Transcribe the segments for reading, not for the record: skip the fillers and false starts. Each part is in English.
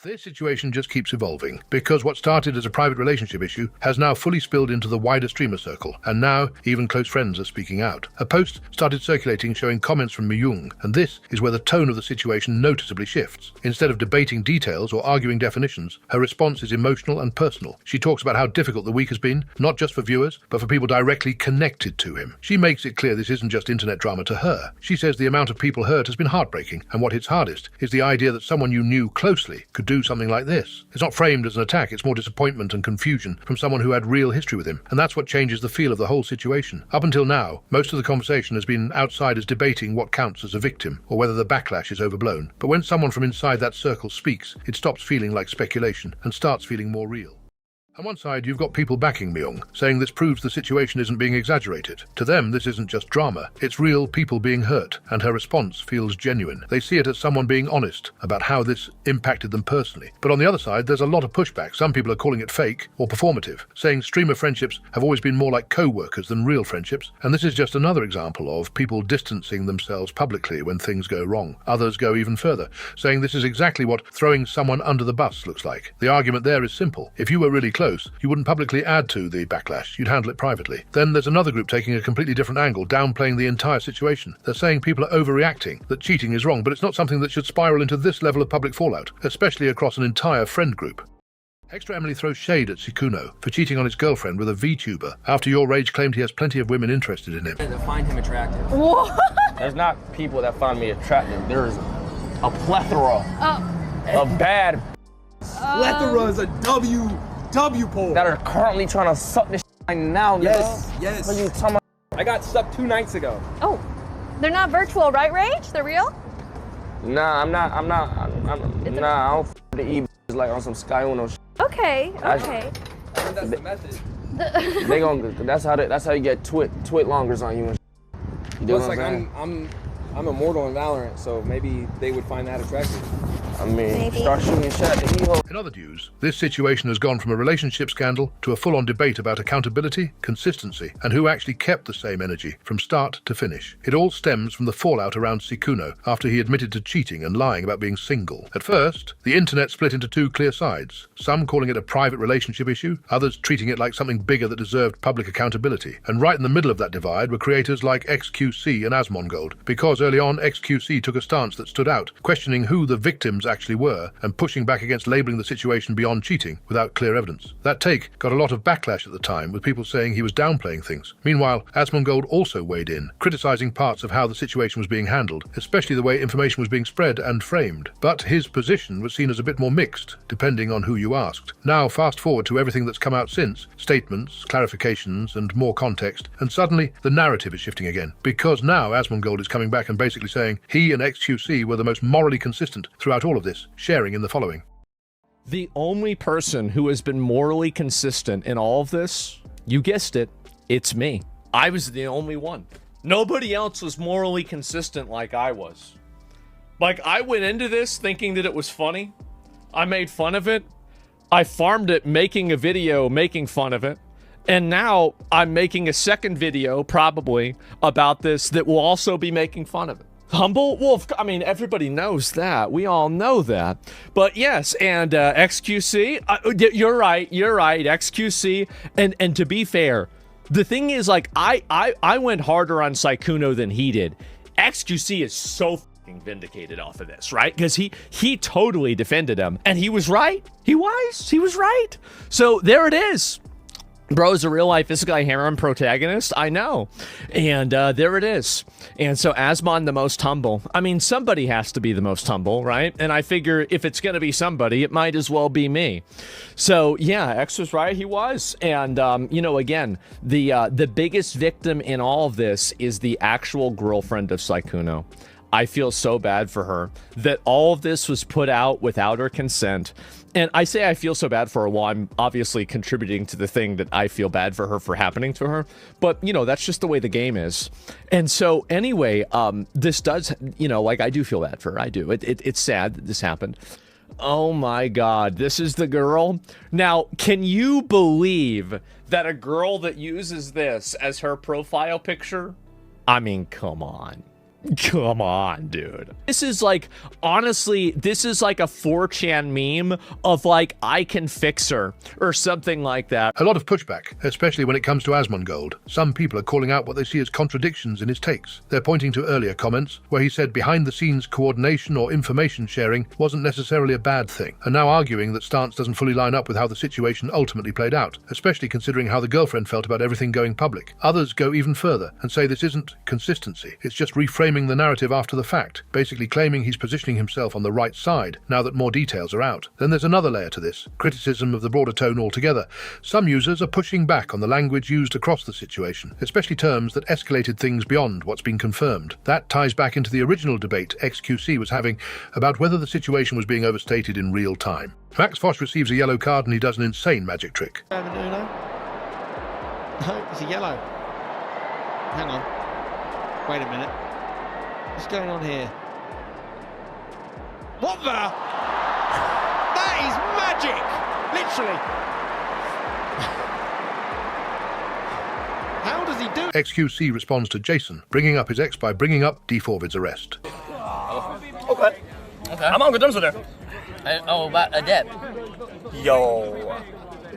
This situation just keeps evolving, because what started as a private relationship issue has now fully spilled into the wider streamer circle, and now even close friends are speaking out. A post started circulating showing comments from Miyung, and this is where the tone of the situation noticeably shifts. Instead of debating details or arguing definitions, her response is emotional and personal. She talks about how difficult the week has been, not just for viewers, but for people directly connected to him. She makes it clear this isn't just internet drama to her. She says the amount of people hurt has been heartbreaking, and what hits hardest is the idea that someone you knew closely could do something like this. It's not framed as an attack, it's more disappointment and confusion from someone who had real history with him, and that's what changes the feel of the whole situation. Up until now, most of the conversation has been outsiders debating what counts as a victim, or whether the backlash is overblown. But when someone from inside that circle speaks, it stops feeling like speculation and starts feeling more real. On one side, you've got people backing Miyung, saying this proves the situation isn't being exaggerated. To them, this isn't just drama, it's real people being hurt, and her response feels genuine. They see it as someone being honest about how this impacted them personally. But on the other side, there's a lot of pushback. Some people are calling it fake or performative, saying streamer friendships have always been more like co-workers than real friendships, and this is just another example of people distancing themselves publicly when things go wrong. Others go even further, saying this is exactly what throwing someone under the bus looks like. The argument there is simple. If you were really close, you wouldn't publicly add to the backlash, you'd handle it privately. Then there's another group taking a completely different angle, downplaying the entire situation. They're saying people are overreacting, that cheating is wrong, but it's not something that should spiral into this level of public fallout, especially across an entire friend group. ExtraEmily throws shade at Sykkuno for cheating on his girlfriend with a VTuber after your rage claimed he has plenty of women interested in him. That find him attractive. What? There's not people that find me attractive. There's a plethora of bad Plethora is a W pole. that are currently trying to suck this right now. Yes, nigga. yes. What are you talking about? I got sucked 2 nights ago. Oh, they're not virtual, right, Rage? They're real? Nah, I'm not. I don't f the E like on some Sykkuno shit. Okay, okay. That's the method. They gon' that's how you get twit longers on you and shit. You do Plus, what like, I'm saying? I'm immortal in Valorant, so maybe they would find that attractive. I mean, Maybe. start shooting shit at the E-hole. In other news, this situation has gone from a relationship scandal to a full-on debate about accountability, consistency, and who actually kept the same energy from start to finish. It all stems from the fallout around Sykkuno after he admitted to cheating and lying about being single. At first, the internet split into 2 clear sides, some calling it a private relationship issue, others treating it like something bigger that deserved public accountability. And right in the middle of that divide were creators like XQC and Asmongold, because early on XQC took a stance that stood out, questioning who the victims actually were and pushing back against labeling the situation beyond cheating without clear evidence. That take got a lot of backlash at the time, with people saying he was downplaying things. Meanwhile, Asmongold also weighed in, criticizing parts of how the situation was being handled, especially the way information was being spread and framed. But his position was seen as a bit more mixed, depending on who you asked. Now fast forward to everything that's come out since, statements, clarifications, and more context, and suddenly the narrative is shifting again, because now Asmongold is coming back and basically saying he and XQC were the most morally consistent throughout all of this, sharing in the following. The only person who has been morally consistent in all of this, you guessed it, it's me. I was the only one. Nobody else was morally consistent like I was. Like, I went into this thinking that it was funny. I made fun of it. I farmed it making a video making fun of it. And now I'm making a second video, probably, about this that will also be making fun of it. Humble? Well, I mean, everybody knows that. We all know that. But yes, and XQC, you're right, XQC. And to be fair, the thing is, like, I went harder on Sykkuno than he did. XQC is so fucking vindicated off of this, right? Because he totally defended him. And he was right. He was right. So there it is. Bro's a real-life Isekai harem protagonist, I know. And there it is. And so Asmon, the most humble. I mean, somebody has to be the most humble, right? And I figure if it's going to be somebody, it might as well be me. So, yeah, X was right, he was. And, you know, again, the biggest victim in all of this is the actual girlfriend of Sykkuno. I feel so bad for her that all of this was put out without her consent. And I say I feel so bad for her while I'm obviously contributing to the thing that I feel bad for her for happening to her. But, you know, that's just the way the game is. And so anyway, this does, you know, like, I do feel bad for her. I do. It's sad that this happened. Oh my God, this is the girl. Now, can you believe that a girl that uses this as her profile picture? I mean, come on. Come on, dude. This is like, honestly, this is like a 4chan meme of like, I can fix her or something like that. A lot of pushback, especially when it comes to Asmongold. Some people are calling out what they see as contradictions in his takes. They're pointing to earlier comments where he said behind-the-scenes coordination or information sharing wasn't necessarily a bad thing, and now arguing that stance doesn't fully line up with how the situation ultimately played out, especially considering how the girlfriend felt about everything going public. Others go even further and say this isn't consistency, it's just reframing the narrative after the fact, basically claiming he's positioning himself on the right side now that more details are out. Then there's another layer to this, criticism of the broader tone altogether. Some users are pushing back on the language used across the situation, especially terms that escalated things beyond what's been confirmed. That ties back into the original debate XQC was having about whether the situation was being overstated in real time. Max Fosh receives a yellow card and he does an insane magic trick. No, it's a yellow. Hang on. Wait a minute. What's going on here? What the? That is magic! Literally. How does he do it? XQC responds to Jason, bringing up his ex by bringing up D4vid's arrest. Okay. I'm on good terms with her. About Adept. Yo.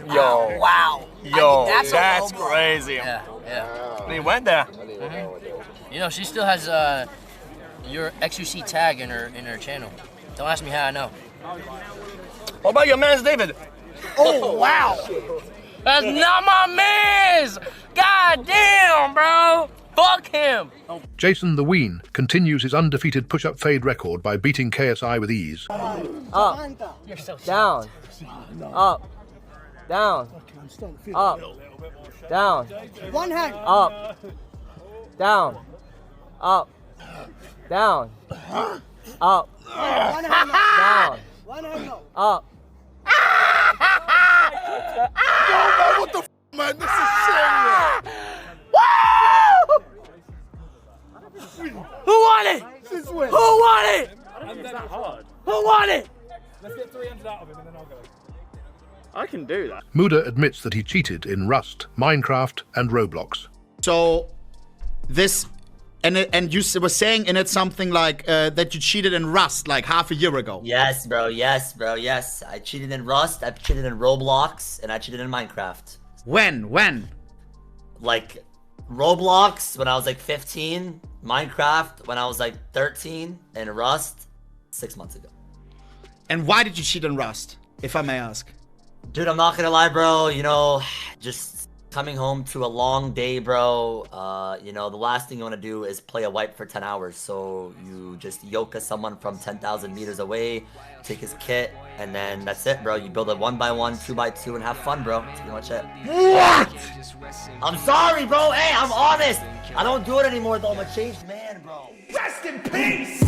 Wow. Yo, I mean, that's a low blow. crazy. Yeah. He went there. You know, she still has your XUC tag in her channel. Don't ask me how I know. What about your man's David? Oh wow. That's not my man's. God damn, bro. Fuck him. Jason the Ween continues his undefeated push-up fade record by beating KSI with ease. Up, down, up, down, up, down, one hand, up, down, up, down, up, one hand, down, one hand, no. up. What the f, man? This is serious. Who won it? Who won it? Who won it? Let's get 300 out of him and then I'll go. I can do that. Mooda admits that he cheated in Rust, Minecraft, and Roblox. So, this, and you were saying in it something like that you cheated in Rust like half a year ago. Yes, bro. Yes. I cheated in Rust, I cheated in Roblox, and I cheated in Minecraft. When? Like, Roblox when I was like 15, Minecraft when I was like 13, and Rust 6 months ago. And why did you cheat in Rust, if I may ask? Dude, I'm not gonna lie, bro. You know, just coming home to a long day, bro. You know, the last thing you want to do is play a wipe for 10 hours. So you just yoke someone from 10,000 meters away, take his kit, and then that's it, bro. You build a 1x1, 2x2, and have fun, bro. That's pretty much it. What? I'm sorry, bro. Hey, I'm honest. I don't do it anymore, though. I'm a changed man, bro. Rest in peace!